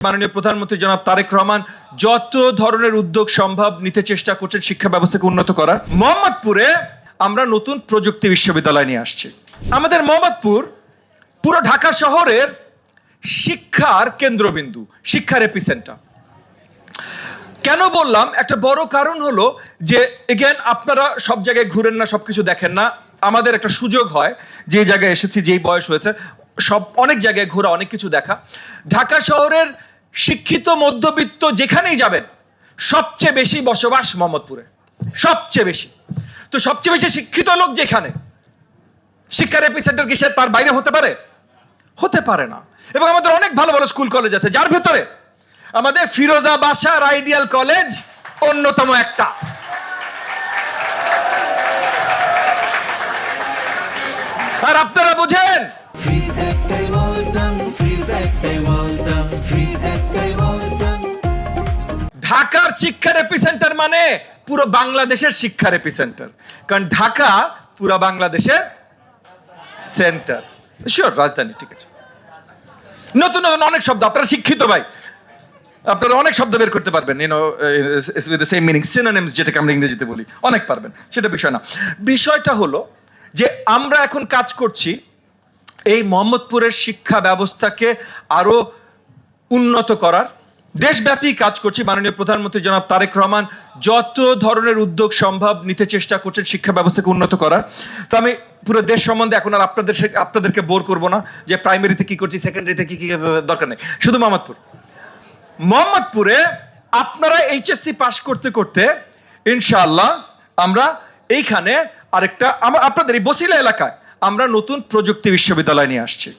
মাননীয় প্রধানমন্ত্রী জনাব তারেক রহমান যত ধরনের উদ্যোগ সম্ভব নিতে চেষ্টা করছেন শিক্ষা ব্যবস্থাকে উন্নত করার। মোহাম্মদপুরে আমরা নতুন প্রযুক্তি বিশ্ববিদ্যালয় নিয়ে আসছি। আমাদের মোহাম্মদপুর পুরো ঢাকা শহরের শিক্ষার কেন্দ্রবিন্দু, শিক্ষার এপিসেন্টার। কেন বললাম? একটা বড় কারণ হলো যে এগেন আপনারা সব জায়গায় ঘুরেন না, সবকিছু দেখেন না। আমাদের একটা সুযোগ হয়, যে জায়গায় এসেছি, যেই বয়স হয়েছে, সব অনেক জায়গায় ঘোরা, অনেক কিছু দেখা। ঢাকা শহরের শিক্ষিত মধ্যবিত্ত যেখানেই যাবেন, সবচেয়ে বেশি বসবাস মোহাম্মদপুরে, সবচেয়ে বেশি। তো সবচেয়ে বেশি শিক্ষিত লোক যেখানে, শিক্ষার এপিসেন্টার কি সে তার বাইরে হতে পারে? হতে পারে না। এবং আমাদের অনেক ভালো ভালো স্কুল কলেজ আছে, যার ভেতরে আমাদের ফিরোজা বাসার আইডিয়াল কলেজ অন্যতম একটা। আর আপনারা বুঝেন, ঢাকার শিক্ষার এপিসেন্টার মানে পুরো বাংলাদেশের শিক্ষার এপিসেন্টার। কারণ ঢাকা পুরো বাংলাদেশের সেন্টার। শিওর, রাজধানী, ঠিক আছে। নতুন নতুন অনেক শব্দ, আপনারা শিক্ষিত ভাই, আপনারা অনেক শব্দ বের করতে পারবেন, with the same meaning, synonyms যেটাকে আমরা ইংরেজিতে বলি, অনেক পারবেন। সেটা বিষয় না। বিষয়টা হলো যে আমরা এখন কাজ করছি এই মোহাম্মদপুরের শিক্ষা ব্যবস্থাকে আরো উন্নত করার। দেশব্যাপী কাজ করছি। মাননীয় প্রধানমন্ত্রী জনাব তারেক রহমান যত ধরনের উদ্যোগ সম্ভব নিতে চেষ্টা করছেন শিক্ষা ব্যবস্থাকে উন্নত করার। তো আমি পুরো দেশ সম্বন্ধে এখন আর আপনাদেরকে বোর করবো না, যে প্রাইমারিতে কি করছি, সেকেন্ডারিতে কি দরকার নেই। শুধু মোহাম্মদপুরে আপনারা এইচএসসি পাস করতে করতে ইনশাআল্লাহ আমরা এইখানে আরেকটা, আপনাদের এই বসিলা এলাকায় আমরা নতুন প্রযুক্তি বিশ্ববিদ্যালয় নিয়ে আসছি।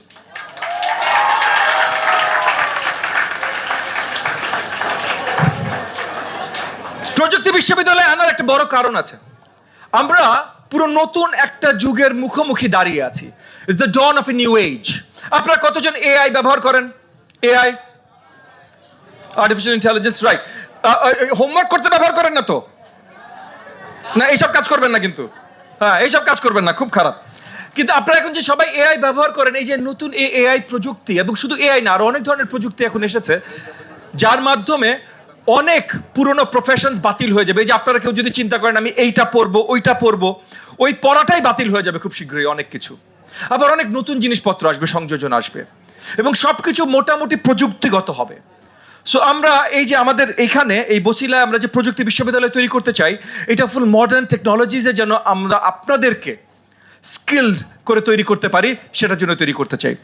প্রযুক্তি বিশ্ববিদ্যালয়ে আনার একটা বড় কারণ আছে। আমরা পুরো নতুন একটা যুগের মুখোমুখি দাঁড়িয়ে আছি। It's the dawn of a new age. আপনারা কতজন এআই ব্যবহার করেন? AI, artificial intelligence, right? Homework করতে ব্যবহার করেন না তো? না, এইসব কাজ করবেন না কিন্তু। হ্যাঁ, এইসব কাজ করবেন না, খুব খারাপ। কিন্তু আপনারা এখন যে সবাই এআই ব্যবহার করেন, এই যে নতুন এআই প্রযুক্তি, এবং শুধু এআই না, আরো অনেক ধরনের প্রযুক্তি এখন এসেছে, যার মাধ্যমে অনেক পুরনো প্রফেশনস বাতিল হয়ে যাবে। এই যে আপনারা কেউ যদি চিন্তা করেন আমি এইটা পড়বো, ওইটা পড়বো, ওই পড়াটাই বাতিল হয়ে যাবে খুব শীঘ্রই অনেক কিছু। আবার অনেক নতুন জিনিসপত্র আসবে, সংযোজন আসবে, এবং সবকিছু মোটামুটি প্রযুক্তিগত হবে। সো আমরা এই যে আমাদের এইখানে এই বসিলায় আমরা যে প্রযুক্তি বিশ্ববিদ্যালয় তৈরি করতে চাই, এটা ফুল মডার্ন টেকনোলজিসে যেন আমরা আপনাদেরকে স্কিলড করে তৈরি করতে পারি, সেটার জন্য তৈরি করতে চাই।